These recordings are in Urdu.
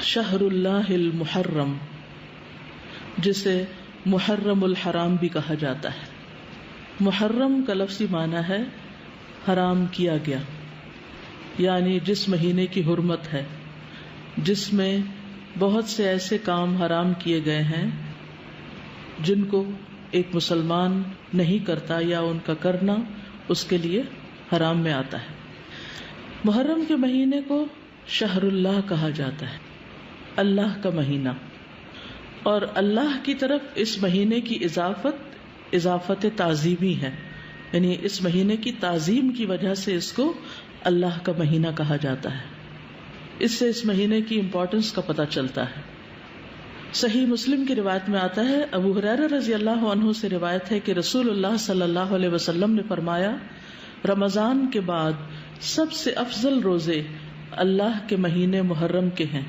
شہر اللہ المحرم، جسے محرم الحرام بھی کہا جاتا ہے۔ محرم کا لفظی معنی ہے حرام کیا گیا، یعنی جس مہینے کی حرمت ہے، جس میں بہت سے ایسے کام حرام کیے گئے ہیں جن کو ایک مسلمان نہیں کرتا یا ان کا کرنا اس کے لیے حرام میں آتا ہے۔ محرم کے مہینے کو شہر اللہ کہا جاتا ہے، اللہ کا مہینہ، اور اللہ کی طرف اس مہینے کی اضافت تعظیمی ہے، یعنی اس مہینے کی تعظیم کی وجہ سے اس کو اللہ کا مہینہ کہا جاتا ہے۔ اس سے اس مہینے کی امپورٹنس کا پتہ چلتا ہے۔ صحیح مسلم کی روایت میں آتا ہے، ابو ہریرہ رضی اللہ عنہ سے روایت ہے کہ رسول اللہ صلی اللہ علیہ وسلم نے فرمایا، رمضان کے بعد سب سے افضل روزے اللہ کے مہینے محرم کے ہیں۔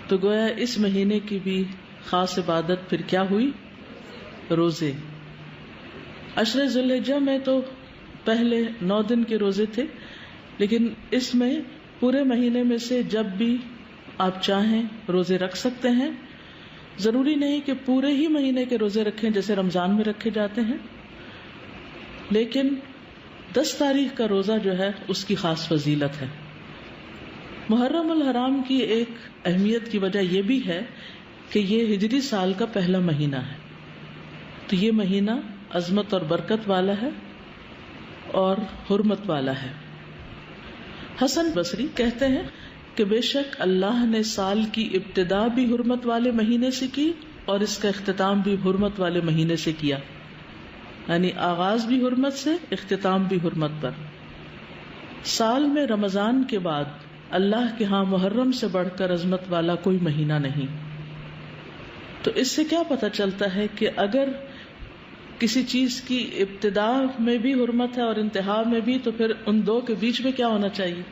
تو گویا اس مہینے کی بھی خاص عبادت پھر کیا ہوئی؟ روزے۔ عشر ذی الحجہ میں تو پہلے 9 دن کے روزے تھے، لیکن اس میں پورے مہینے میں سے جب بھی آپ چاہیں روزے رکھ سکتے ہیں۔ ضروری نہیں کہ پورے ہی مہینے کے روزے رکھیں جیسے رمضان میں رکھے جاتے ہیں، لیکن 10 تاریخ کا روزہ جو ہے اس کی خاص فضیلت ہے۔ محرم الحرام کی ایک اہمیت کی وجہ یہ بھی ہے کہ یہ ہجری سال کا پہلا مہینہ ہے، تو یہ مہینہ عظمت اور برکت والا ہے اور حرمت والا ہے۔ حسن بصری کہتے ہیں کہ بے شک اللہ نے سال کی ابتدا بھی حرمت والے مہینے سے کی اور اس کا اختتام بھی حرمت والے مہینے سے کیا، یعنی آغاز بھی حرمت سے، اختتام بھی حرمت پر۔ سال میں رمضان کے بعد اللہ کے ہاں محرم سے بڑھ کر عظمت والا کوئی مہینہ نہیں۔ تو اس سے کیا پتہ چلتا ہے کہ اگر کسی چیز کی ابتدا میں بھی حرمت ہے اور انتہا میں بھی، تو پھر ان دو کے بیچ میں کیا ہونا چاہیے؟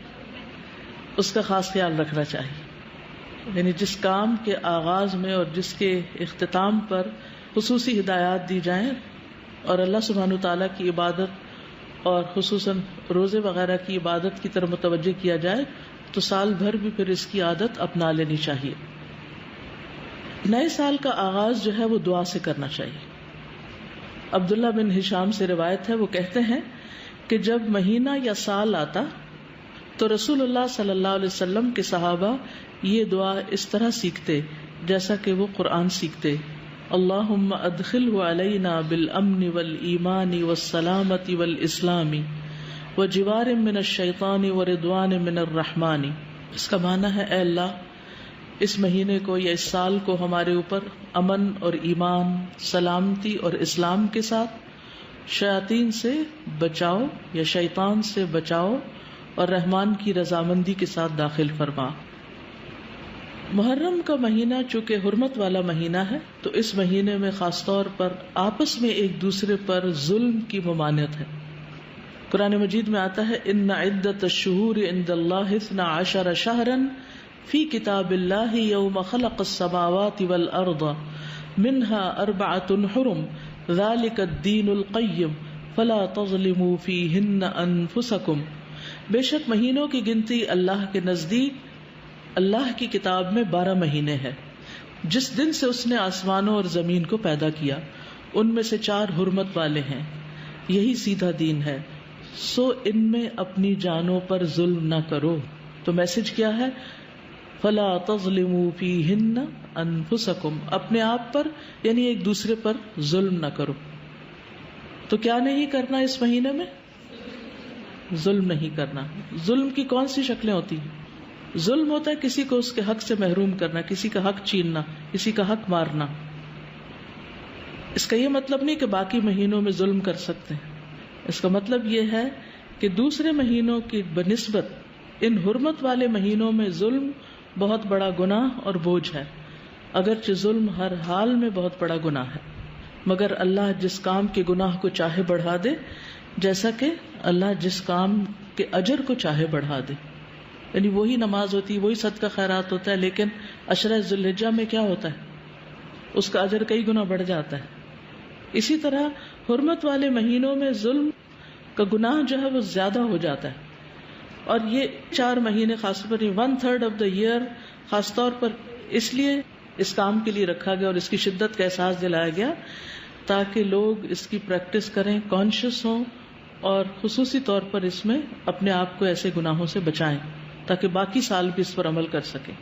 اس کا خاص خیال رکھنا چاہیے، یعنی جس کام کے آغاز میں اور جس کے اختتام پر خصوصی ہدایات دی جائیں اور اللہ سبحانہ وتعالیٰ کی عبادت اور خصوصاً روزے وغیرہ کی عبادت کی طرف متوجہ کیا جائے تو سال بھر بھی پھر اس کی عادت اپنا لینی چاہیے۔ نئے سال کا آغاز جو ہے وہ دعا سے کرنا چاہیے۔ عبداللہ بن ہشام سے روایت ہے، وہ کہتے ہیں کہ جب مہینہ یا سال آتا تو رسول اللہ صلی اللہ علیہ وسلم کے صحابہ یہ دعا اس طرح سیکھتے جیسا کہ وہ قرآن سیکھتے، اللہم ادخلہ علینا بالامن والایمان والسلامة والاسلام وجوار من الشیطان ورضوان من الرحمن۔ اس کا معنی ہے، اے اللہ اس مہینے کو یا اس سال کو ہمارے اوپر امن اور ایمان، سلامتی اور اسلام کے ساتھ، شیاطین سے بچاؤ یا شیطان سے بچاؤ اور رحمان کی رضامندی کے ساتھ داخل فرما۔ محرم کا مہینہ چونکہ حرمت والا مہینہ ہے تو اس مہینے میں خاص طور پر آپس میں ایک دوسرے پر ظلم کی ممانعت ہے۔ قرآن مجید میں آتا ہے، ان عدۃ الشہور عند اللہ 12 شہرا فی کتاب اللہ یوم خلق السماوات والارض منها 4 حرم ذلک الدین القیم فلا تظلموا فیہن انفسکم۔ بے شک مہینوں کی گنتی اللہ کے نزدیک اللہ کی کتاب میں 12 مہینے ہیں، جس دن سے اس نے آسمانوں اور زمین کو پیدا کیا ان میں سے 4 حرمت والے ہیں، یہی سیدھا دین ہے، سو ان میں اپنی جانوں پر ظلم نہ کرو۔ تو میسج کیا ہے؟ فلا تظلموا فیہن انفسکم، اپنے آپ پر یعنی ایک دوسرے پر ظلم نہ کرو۔ تو کیا نہیں کرنا اس مہینے میں؟ ظلم نہیں کرنا۔ ظلم کی کون سی شکلیں ہوتی ہیں؟ ظلم ہوتا ہے کسی کو اس کے حق سے محروم کرنا، کسی کا حق چھیننا، کسی کا حق مارنا۔ اس کا یہ مطلب نہیں کہ باقی مہینوں میں ظلم کر سکتے ہیں، اس کا مطلب یہ ہے کہ دوسرے مہینوں کی بنسبت ان حرمت والے مہینوں میں ظلم بہت بڑا گناہ اور بوجھ ہے، اگرچہ ظلم ہر حال میں بہت بڑا گناہ ہے، مگر اللہ جس کام کے گناہ کو چاہے بڑھا دے، جیسا کہ اللہ جس کام کے اجر کو چاہے بڑھا دے۔ یعنی وہی نماز ہوتی ہے، وہی صدقہ خیرات ہوتا ہے، لیکن عشرہ ذی الحجہ میں کیا ہوتا ہے؟ اس کا اجر کئی گنا بڑھ جاتا ہے۔ اسی طرح حرمت والے مہینوں میں ظلم کا گناہ جو ہے وہ زیادہ ہو جاتا ہے، اور یہ 4 مہینے خاص طور پر 1/3 آف دا ایئر خاص طور پر اس لیے اس کام کے لیے رکھا گیا اور اس کی شدت کا احساس دلایا گیا تاکہ لوگ اس کی پریکٹس کریں، کانشیس ہوں، اور خصوصی طور پر اس میں اپنے آپ کو ایسے گناہوں سے بچائیں تاکہ باقی سال بھی اس پر عمل کر سکیں.